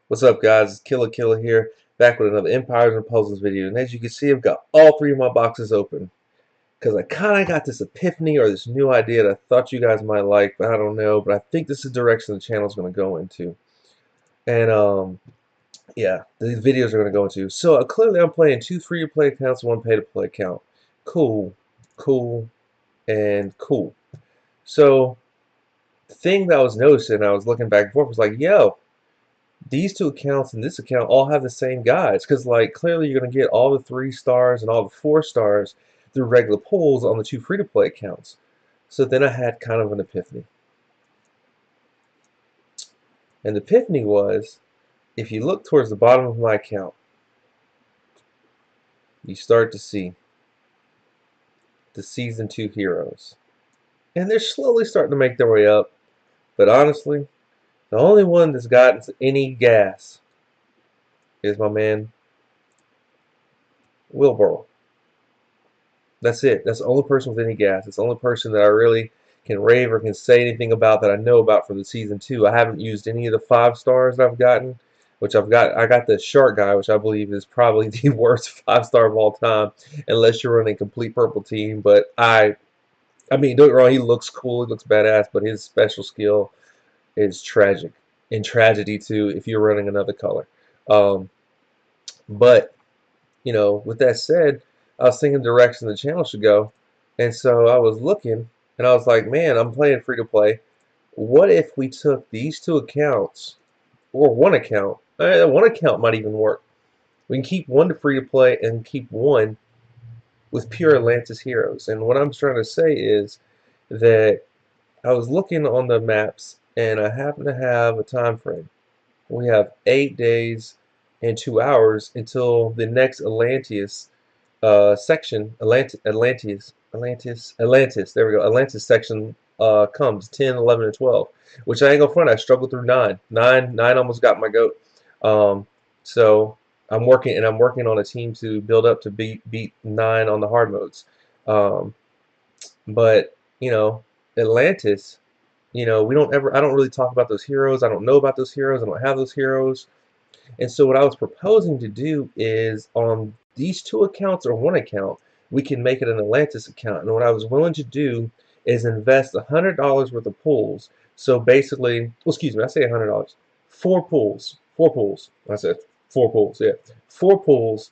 What's up, guys? It's Killer here, back with another Empires and Puzzles video. And as you can see, I've got all three of my boxes open because I kind of got this epiphany or this new idea that I thought you guys might like, but I don't know. But I think this is the direction the channel is going to go into. And yeah, these videos are going to go into. So clearly, I'm playing two free-to-play accounts, one pay-to-play account. Cool, cool, and cool. So the thing that I was noticing, I was looking back and forth, was like, yo, these two accounts and this account all have the same guys because like clearly you're going to get all the 3 stars and all the 4 stars through regular pulls on the two free-to-play accounts. So then I had kind of an epiphany, and the epiphany was, if you look towards the bottom of my account, you start to see the season 2 heroes, and they're slowly starting to make their way up, but honestly the only one that's gotten any gas is my man Wilbur. That's it. That's the only person with any gas. It's the only person that I really can rave or can say anything about that I know about for the season 2. I haven't used any of the 5 stars that I've gotten, which I got the shark guy, which I believe is probably the worst 5 star of all time, unless you're running a complete purple team. But I mean, don't get me wrong, he looks cool, he looks badass, but his special skill is tragic, and tragedy too if you're running another color. Um, but with that said, I was thinking the direction the channel should go, and so I was looking, and I was like, man, I'm playing free to play. What if we took these two accounts, or one account? One account might even work. We can keep one to free to play and keep one with pure Atlantis heroes. And what I'm trying to say is that I was looking on the maps, and I happen to have a time frame. We have 8 days and 2 hours until the next Atlantis section, Atlantis, there we go, Atlantis section comes 10, 11, and 12, which I ain't gonna front, I struggled through 9. 9 almost got my goat. So I'm working on a team to build up to beat 9 on the hard modes. But Atlantis, I don't really talk about those heroes. I don't know about those heroes. I don't have those heroes. And so what I was proposing to do is on these two accounts or one account, we can make it an Atlantis account. And what I was willing to do is invest $100 worth of pools. So basically, well, excuse me, I say $100. 4 pools. 4 pools. I said 4 pools, yeah. 4 pools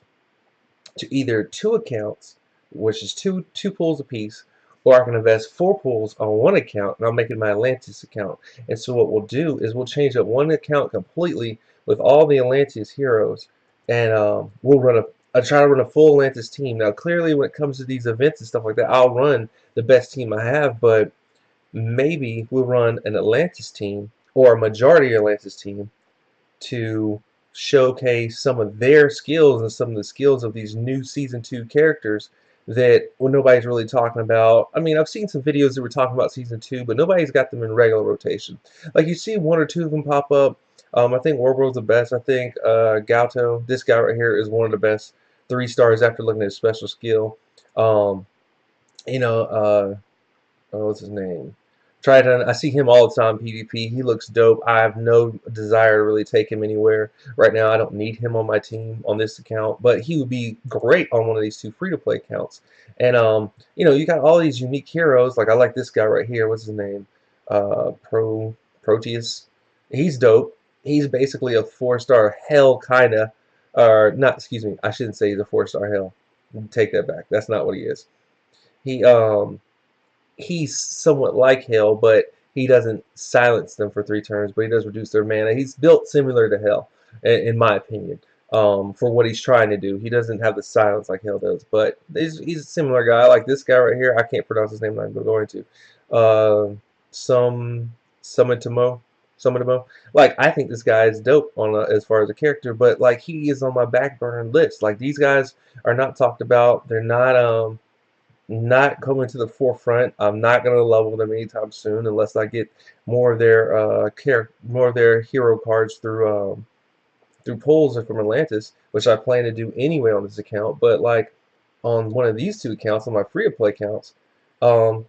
to either 2 accounts, which is two pools apiece, or I can invest 4 pools on one account, and I'll make it my Atlantis account. And so what we'll do is we'll change up one account completely with all the Atlantis heroes, and I'll try to run a full Atlantis team. Now, clearly, when it comes to these events and stuff like that, I'll run the best team I have, but maybe we'll run an Atlantis team or a majority Atlantis team to showcase some of their skills and some of the skills of these new season 2 characters that nobody's really talking about. I mean, I've seen some videos that were talking about season 2, but nobody's got them in regular rotation. Like, you see 1 or 2 of them pop up. I think Warworld's the best. I think Gauto, this guy right here, is one of the best 3 stars after looking at his special skill. Um, what's his name? Triton, I see him all the time PvP. He looks dope. I have no desire to really take him anywhere right now. I don't need him on my team on this account, but he would be great on one of these two free-to-play accounts. And you got all these unique heroes. Like, I like this guy right here. What's his name? Proteus. He's dope. He's basically a 4-star hell kinda, or not. Excuse me. I shouldn't say he's a 4-star hell. Take that back. That's not what he is. He he's somewhat like Hell, but he doesn't silence them for 3 turns, but he does reduce their mana. He's built similar to Hell, in my opinion, for what he's trying to do. He doesn't have the silence like Hell does, but he's a similar guy. Like this guy right here, I can't pronounce his name, I'm going to. Sumitomo. Like, I think this guy is dope as far as a character, but like he is on my back burner list. Like, these guys are not talked about. They're not coming to the forefront. I'm not going to level them anytime soon unless I get more of their hero cards through pulls from Atlantis, which I plan to do anyway on this account. But like on one of these two accounts, on my free to play accounts, um,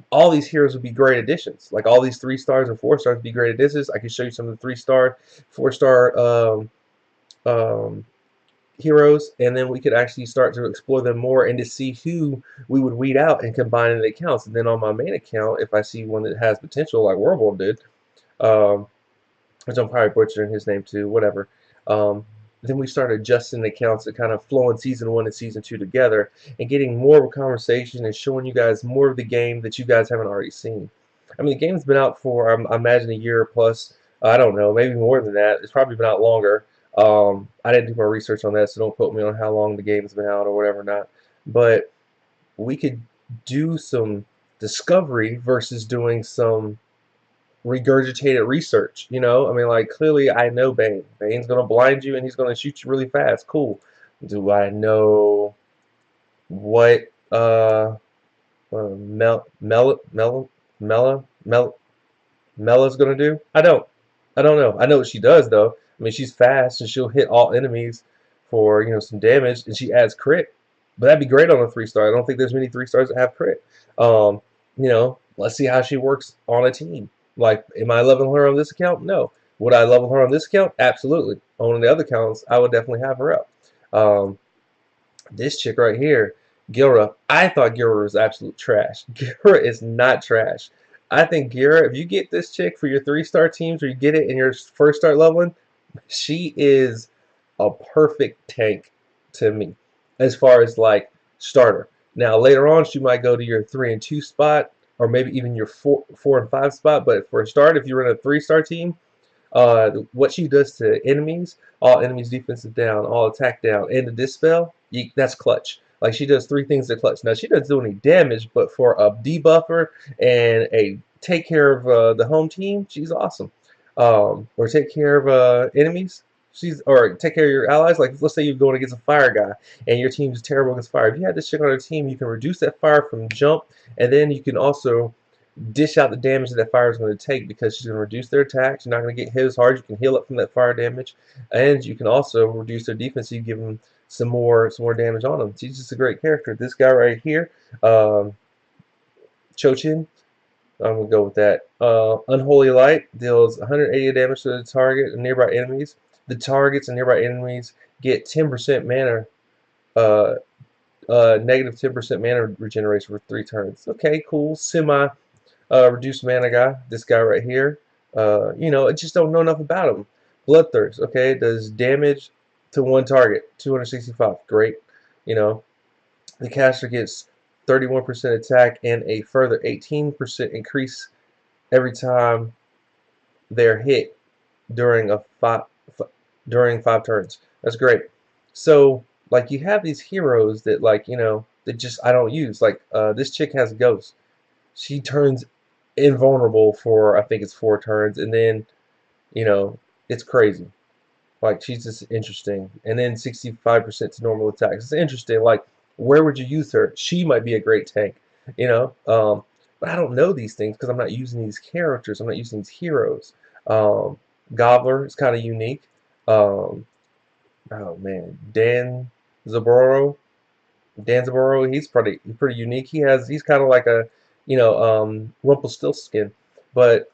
all these heroes would be great additions. Like all these 3 stars and 4 stars would be great additions. I can show you some of the 3-star, 4-star um, heroes, and then we could actually start to explore them more and to see who we would weed out and combine in the accounts. And then on my main account, if I see one that has potential, like Warble did, um, which I'm probably butchering his name too, whatever. Um, then we started adjusting the accounts that kind of flow in season 1 and season 2 together and getting more of a conversation and showing you guys more of the game that you guys haven't already seen. I mean, the game's been out for, I imagine, a year plus. I don't know, maybe more than that. It's probably been out longer. I didn't do my research on that, so don't quote me on how long the game's been out or whatever not. But we could do some discovery versus doing some regurgitated research. I mean, like clearly I know Bane. Bane's gonna blind you and he's gonna shoot you really fast. Cool. Do I know what Mel Mella's gonna do? I don't. I don't know. I know what she does though. I mean, she's fast and she'll hit all enemies for some damage, and she adds crit. But that'd be great on a 3-star. I don't think there's many 3-stars that have crit. Let's see how she works on a team. Like, am I leveling her on this account? No. Would I level her on this account? Absolutely. On the other accounts, I would definitely have her up. Um, this chick right here, Guerra, I thought Guerra was absolute trash. Guerra is not trash. I think Guerra, if you get this chick for your 3-star teams or you get it in your first start leveling, she is a perfect tank to me as far as like starter. Now later on she might go to your 3 and 2 spot or maybe even your 4 and 5 spot, but for a start, if you're in a 3-star team, what she does to enemies, all enemies defensive down, all attack down, and the dispel, that's clutch. Like she does 3 things to clutch. Now she doesn't do any damage, but for a debuffer and a take care of the home team, she's awesome. Or take care of enemies. Or take care of your allies. Like let's say you're going against a fire guy and your team is terrible against fire. If you had this chick on your team, you can reduce that fire from jump, and then you can also dish out the damage that fire is going to take because she's going to reduce their attacks. You're not going to get hit as hard. You can heal up from that fire damage, and you can also reduce their defense. So you give them some more damage on them. She's just a great character. This guy right here, Chochin, I'm gonna go with that. Unholy Light deals 180 damage to the target and nearby enemies. The targets and nearby enemies get 10% mana, negative 10% mana regeneration for 3 turns. Okay, cool. Semi reduced mana guy. This guy right here. I just don't know enough about him. Bloodthirst. Okay, does damage to 1 target. 265. Great. The caster gets 31% attack and a further 18% increase every time they're hit during during 5 turns. That's great. So like you have these heroes that that just I don't use. Like this chick has Ghost. She turns invulnerable for I think it's 4 turns, and then it's crazy. Like she's just interesting, and then 65% to normal attacks. It's interesting. Like where would you use her? She might be a great tank, but I don't know these things because I'm not using these characters. I'm not using these heroes. Gobbler is kind of unique. Um, oh man, Zaboro. Dan Zaboro, he's pretty unique. He's kind of like a Rumpelstiltskin, but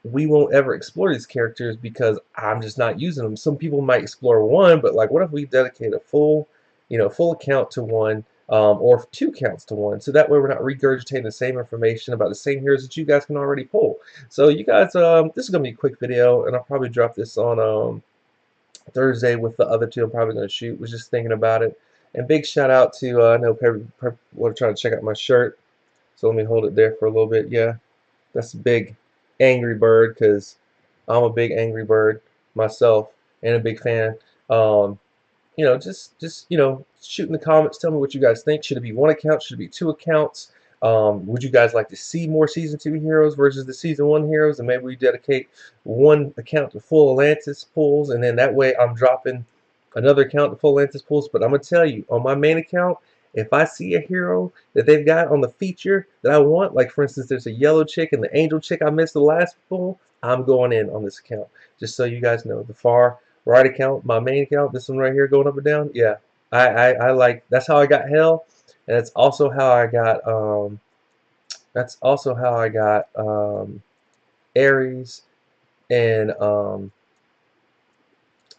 we won't ever explore these characters because I'm just not using them. Some people might explore one, but like, what if we dedicate a full account to one, or 2 counts to one, so that way we're not regurgitating the same information about the same heroes that you guys can already pull. So you guys, this is gonna be a quick video, and I'll probably drop this on Thursday with the other 2 I'm probably gonna shoot. Was just thinking about it. And big shout out to I know people are trying to check out my shirt, so let me hold it there for a little bit. Yeah, that's a big angry bird because I'm a big angry bird myself and a big fan. Just shoot in the comments. Tell me what you guys think. Should it be 1 account? Should it be 2 accounts? Would you guys like to see more Season 2 heroes versus the Season 1 heroes? And maybe we dedicate 1 account to full Atlantis pulls, and then that way I'm dropping another account to full Atlantis pulls. But I'm going to tell you, on my main account, if I see a hero that they've got on the feature that I want, like for instance, there's a yellow chick and the angel chick I missed the last pull, I'm going in on this account. Just so you guys know, the far right account, my main account, this one right here going up and down, yeah, I like, that's how I got Hell, and it's also how I got That's also how I got Aries and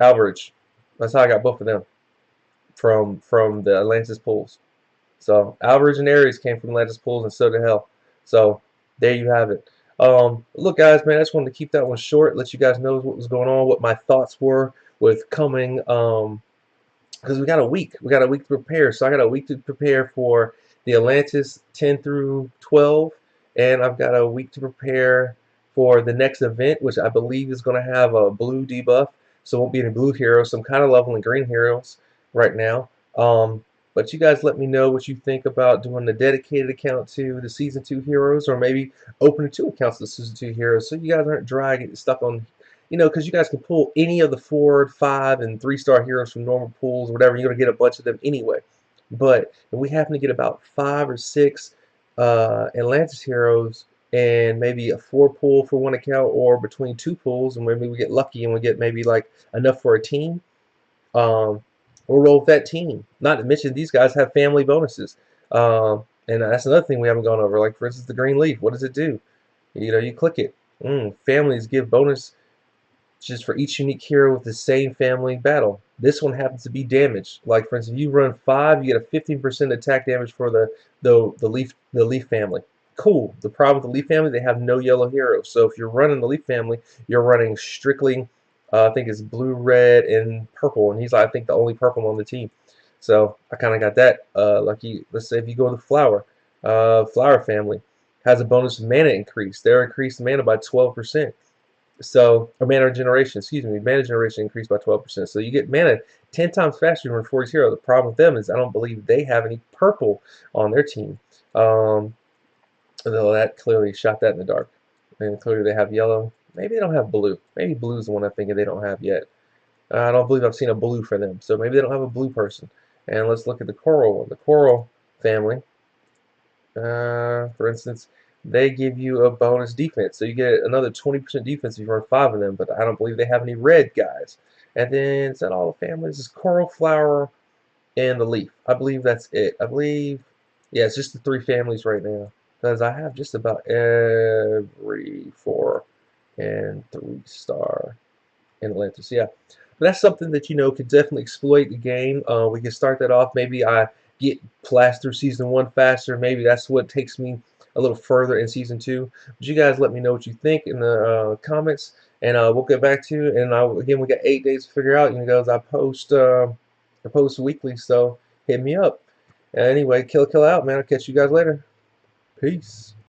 Alberich. That's how I got both of them from the Atlantis pools. So Alberich and Aries came from Atlantis pools, and so did Hell. So there you have it. Look, guys, man, I just wanted to keep that one short, let you guys know what was going on, what my thoughts were with coming. Because we got a week. We got a week to prepare. So I got a week to prepare for the Atlantis 10 through 12, and I've got a week to prepare for the next event, which I believe is going to have a blue debuff. So it won't be any blue heroes. So I'm kind of leveling green heroes right now. But you guys let me know what you think about doing the dedicated account to the Season 2 heroes, or maybe opening 2 accounts to the Season 2 heroes, so you guys aren't dry getting stuck on, because you guys can pull any of the 4, 5, and 3-star heroes from normal pools or whatever. You're going to get a bunch of them anyway. But if we happen to get about 5 or 6 Atlantis heroes and maybe a 4 pool for 1 account, or between 2 pools, and maybe we get lucky and we get maybe like enough for a team, um, we'll roll with that team. Not to mention these guys have family bonuses. And that's another thing we haven't gone over. Like, for instance, the green leaf. What does it do? You click it. Families give bonus just for each unique hero with the same family battle. This one happens to be damage. Like, for instance, if you run 5, you get a 15% attack damage for the leaf family. Cool. The problem with the leaf family, they have no yellow heroes. So if you're running the leaf family, you're running strictly, I think it's blue, red, and purple. And he's, I think, the only purple on the team. So I kind of got that lucky. Let's say if you go to the flower family has a bonus mana increase. They're increased mana by 12%. So, or mana generation, excuse me, mana generation increased by 12%. So you get mana 10 times faster than 40 hero. The problem with them is I don't believe they have any purple on their team. Though that clearly shot that in the dark. And clearly they have yellow. Maybe they don't have blue. Maybe blue is the one I'm thinking they don't have yet. I don't believe I've seen a blue for them. So maybe they don't have a blue person. And let's look at the coral one. The coral family, for instance, they give you a bonus defense. So you get another 20% defense if you run 5 of them, but I don't believe they have any red guys. And then it's not all the families. It's coral, flower, and the leaf. I believe that's it. I believe, yeah, it's just the 3 families right now. Because I have just about every 4 and 3-star in Atlantis. Yeah. But that's something that, could definitely exploit the game. We can start that off. Maybe I get blast through Season 1 faster. Maybe that's what takes me a little further in Season 2. But you guys let me know what you think in the comments, and we'll get back to you. And again, we got 8 days to figure out. Guys, I post weekly, so hit me up. Anyway, kill out, man. I'll catch you guys later. Peace.